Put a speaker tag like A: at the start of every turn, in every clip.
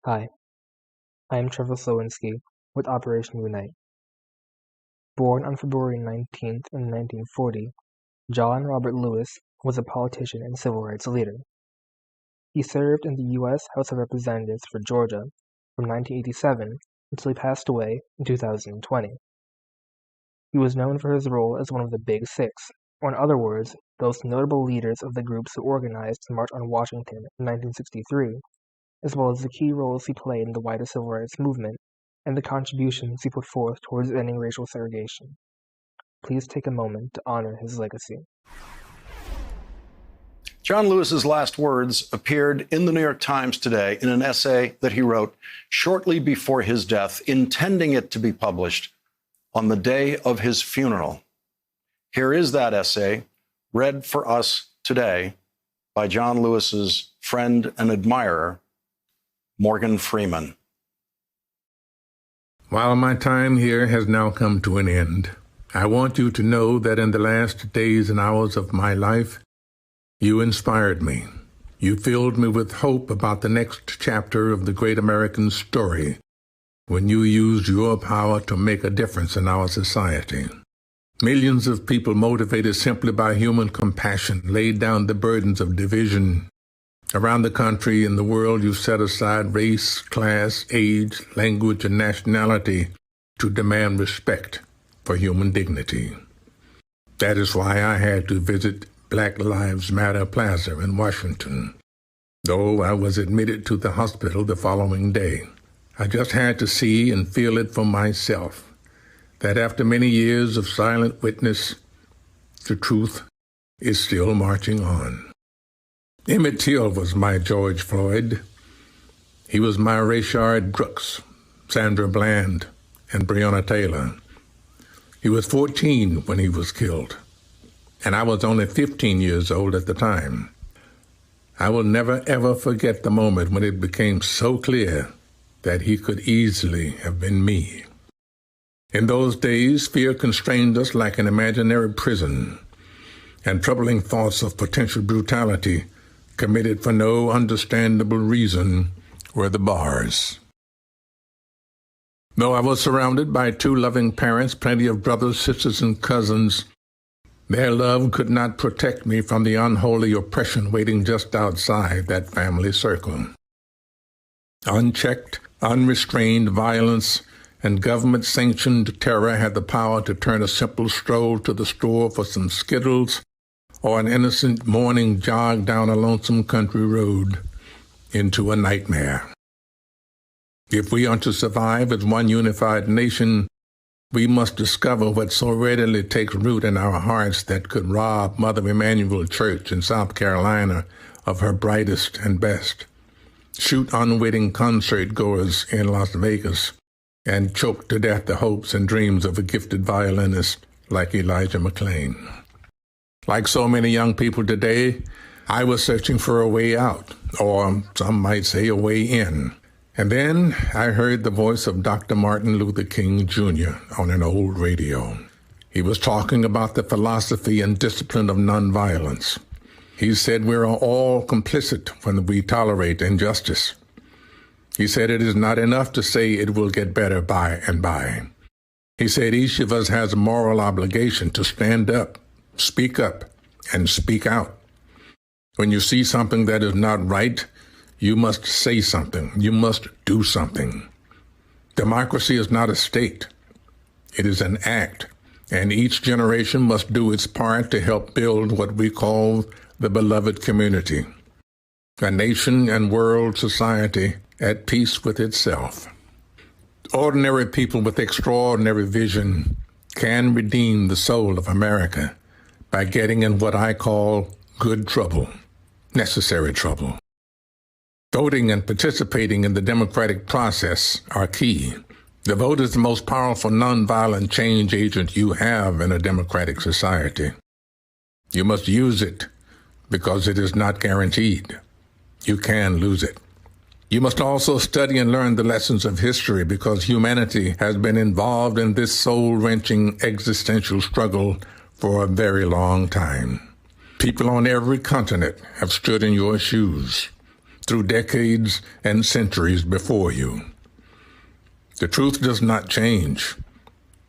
A: Hi, I am Trevor Slowinski with Operation Unite. Born on February 19th in 1940, John Robert Lewis was a politician and civil rights leader. He served in the U.S. House of Representatives for Georgia from 1987 until he passed away in 2020. He was known for his role as one of the Big Six, or in other words, those notable leaders of the groups who organized the March on Washington in 1963, as well as the key roles he played in the wider civil rights movement and the contributions he put forth towards ending racial segregation. Please take a moment to honor his legacy.
B: John Lewis's last words appeared in the New York Times today in an essay that he wrote shortly before his death, intending it to be published on the day of his funeral. Here is that essay, read for us today by John Lewis's friend and admirer, Morgan Freeman.
C: While my time here has now come to an end, I want you to know that in the last days and hours of my life, you inspired me. You filled me with hope about the next chapter of the great American story when you used your power to make a difference in our society. Millions of people motivated simply by human compassion laid down the burdens of division. Around the country and the world, you set aside race, class, age, language, and nationality to demand respect for human dignity. That is why I had to visit Black Lives Matter Plaza in Washington, though I was admitted to the hospital the following day. I just had to see and feel it for myself, that after many years of silent witness, the truth is still marching on. Emmett Till was my George Floyd. He was my Rayshard Brooks, Sandra Bland, and Breonna Taylor. He was 14 when he was killed, and I was only 15 years old at the time. I will never, ever forget the moment when it became so clear that he could easily have been me. In those days, fear constrained us like an imaginary prison, and troubling thoughts of potential brutality committed for no understandable reason were the bars. Though I was surrounded by two loving parents, plenty of brothers, sisters, and cousins, their love could not protect me from the unholy oppression waiting just outside that family circle. Unchecked, unrestrained violence and government-sanctioned terror had the power to turn a simple stroll to the store for some Skittles or an innocent morning jog down a lonesome country road into a nightmare. If we are to survive as one unified nation, we must discover what so readily takes root in our hearts that could rob Mother Emanuel Church in South Carolina of her brightest and best, shoot unwitting concert-goers in Las Vegas, and choke to death the hopes and dreams of a gifted violinist like Elijah McClain. Like so many young people today, I was searching for a way out, or some might say a way in. And then I heard the voice of Dr. Martin Luther King Jr. on an old radio. He was talking about the philosophy and discipline of nonviolence. He said we are all complicit when we tolerate injustice. He said it is not enough to say it will get better by and by. He said each of us has a moral obligation to stand up, speak up, and speak out. When you see something that is not right, you must say something. You must do something. Democracy is not a state. It is an act, and each generation must do its part to help build what we call the beloved community, a nation and world society at peace with itself. Ordinary people with extraordinary vision can redeem the soul of America by getting in what I call good trouble, necessary trouble. Voting and participating in the democratic process are key. The vote is the most powerful nonviolent change agent you have in a democratic society. You must use it because it is not guaranteed. You can lose it. You must also study and learn the lessons of history because humanity has been involved in this soul-wrenching existential struggle for a very long time. People on every continent have stood in your shoes. through decades and centuries before you. The truth does not change,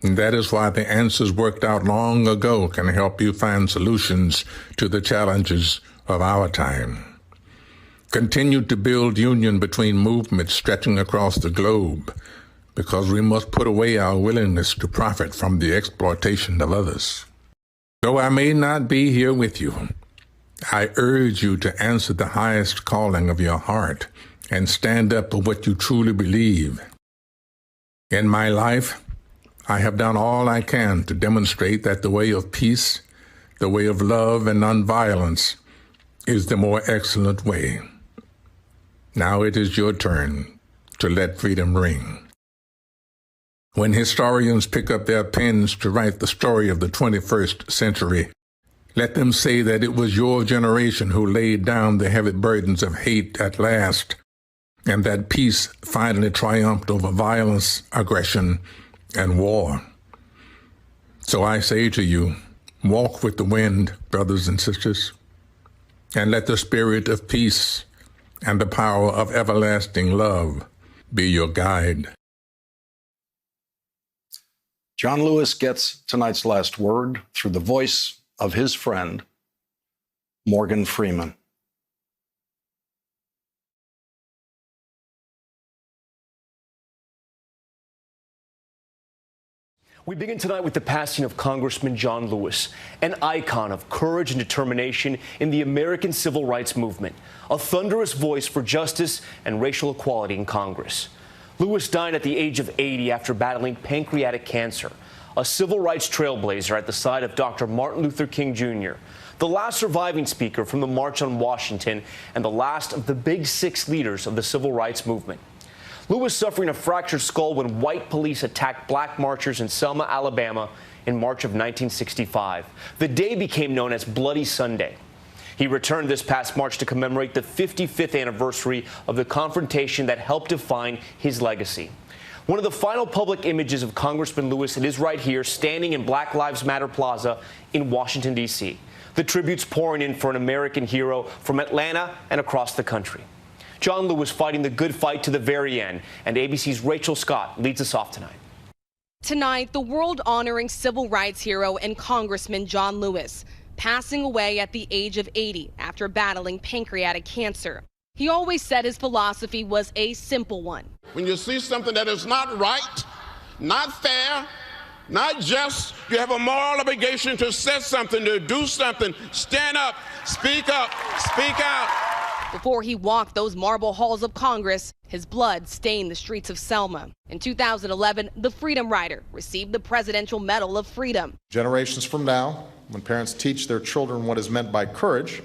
C: and that is why the answers worked out long ago can help you find solutions to the challenges of our time. Continue to build union between movements stretching across the globe, because we must put away our willingness to profit from the exploitation of others. Though I may not be here with you, I urge you to answer the highest calling of your heart and stand up for what you truly believe. In my life, I have done all I can to demonstrate that the way of peace, the way of love and nonviolence, is the more excellent way. Now it is your turn to let freedom ring. When historians pick up their pens to write the story of the 21st century, let them say that it was your generation who laid down the heavy burdens of hate at last, and that peace finally triumphed over violence, aggression, and war. So I say to you, walk with the wind, brothers and sisters, and let the spirit of peace and the power of everlasting love be your guide.
B: John Lewis gets tonight's last word through the voice of his friend, Morgan Freeman.
D: We begin tonight with the passing of Congressman John Lewis, an icon of courage and determination in the American civil rights movement, a thunderous voice for justice and racial equality in Congress. Lewis died at the age of 80 after battling pancreatic cancer, a civil rights trailblazer at the side of Dr. Martin Luther King Jr., the last surviving speaker from the March on Washington and the last of the big six leaders of the civil rights movement. Lewis suffering a fractured skull when white police attacked black marchers in Selma, Alabama in March of 1965. The day became known as Bloody Sunday. He returned this past March to commemorate the 55th anniversary of the confrontation that helped define his legacy. One of the final public images of Congressman Lewis is right here, standing in Black Lives Matter Plaza in Washington, D.C. The tributes pouring in for an American hero from Atlanta and across the country. John Lewis fighting the good fight to the very end, and ABC's Rachel Scott leads us off tonight.
E: Tonight, the world honoring civil rights hero and Congressman John Lewis, passing away at the age of 80 after battling pancreatic cancer. He always said his philosophy was a simple one.
F: When you see something that is not right, not fair, not just, you have a moral obligation to say something, to do something, stand up, speak out.
E: Before he walked those marble halls of Congress, his blood stained the streets of Selma. In 2011, the Freedom Rider received the Presidential Medal of Freedom.
G: Generations from now, when parents teach their children what is meant by courage,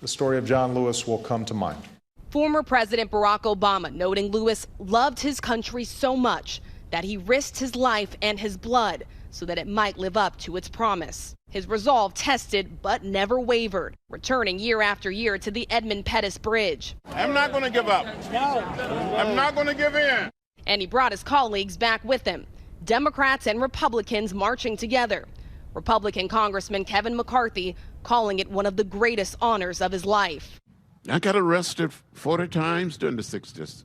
G: the story of John Lewis will come to mind.
E: Former President Barack Obama noting Lewis loved his country so much that he risked his life and his blood so that it might live up to its promise. His resolve tested but never wavered, returning year after year to the Edmund Pettus Bridge.
F: I'm not going to give up. I'm not going to give in.
E: And he brought his colleagues back with him, Democrats and Republicans marching together. Republican Congressman Kevin McCarthy calling it one of the greatest honors of his life.
F: I got arrested 40 times during the 60s.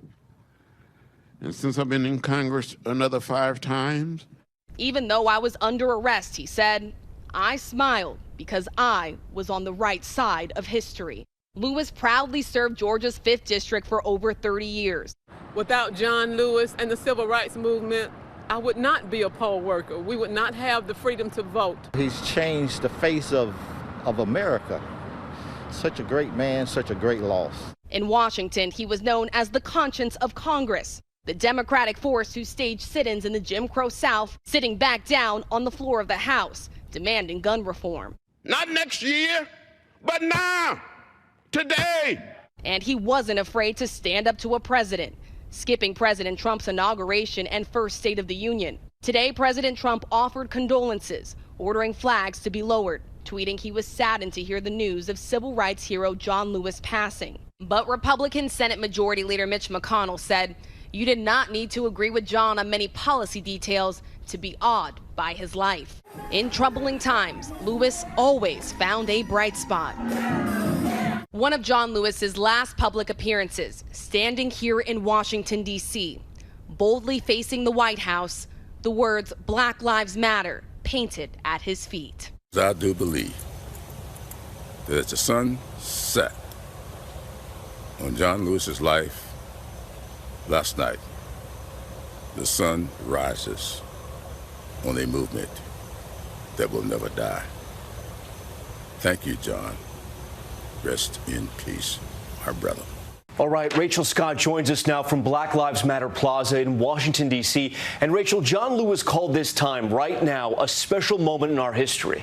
F: And since I've been in Congress, another 5 times.
E: Even though I was under arrest, he said, I smiled because I was on the right side of history. Lewis proudly served Georgia's 5th District for over 30 years.
H: Without John Lewis and the civil rights movement, I would not be a poll worker. We would not have the freedom to vote.
I: He's changed the face of America. Such a great man, such a great loss.
E: In Washington, he was known as the conscience of Congress, the Democratic force who staged sit-ins in the Jim Crow South, sitting back down on the floor of the House, demanding gun reform.
F: Not next year, but now, today.
E: And he wasn't afraid to stand up to a president, skipping President Trump's inauguration and first State of the Union. Today, President Trump offered condolences, ordering flags to be lowered, tweeting he was saddened to hear the news of civil rights hero John Lewis passing. But Republican Senate Majority Leader Mitch McConnell said, you did not need to agree with John on many policy details to be awed by his life. In troubling times, Lewis always found a bright spot. One of John Lewis's last public appearances, standing here in Washington, D.C., boldly facing the White House, the words "Black Lives Matter" painted at his feet.
J: I do believe that as the sun set on John Lewis's life last night, the sun rises on a movement that will never die. Thank you, John. Rest in peace, my brother.
D: All right, Rachel Scott joins us now from Black Lives Matter Plaza in Washington, D.C. And Rachel, John Lewis called this time right now a special moment in our history.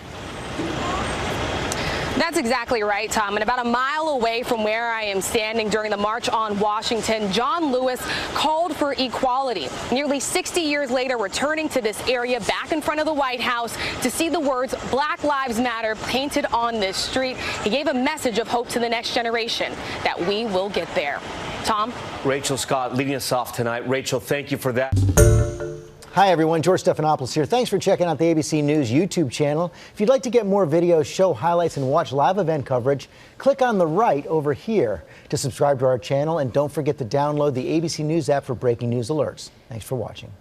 E: That's exactly right, Tom. And about a mile away from where I am standing during the March on Washington, John Lewis called for equality. Nearly 60 years later, returning to this area back in front of the White House to see the words "Black Lives Matter" painted on this street. He gave a message of hope to the next generation that we will get there. Tom?
D: Rachel Scott leading us off tonight. Rachel, thank you for that.
K: Hi, everyone. George Stephanopoulos here. Thanks for checking out the ABC News YouTube channel. If you'd like to get more videos, show highlights, and watch live event coverage, click on the right over here to subscribe to our channel. And don't forget to download the ABC News app for breaking news alerts. Thanks for watching.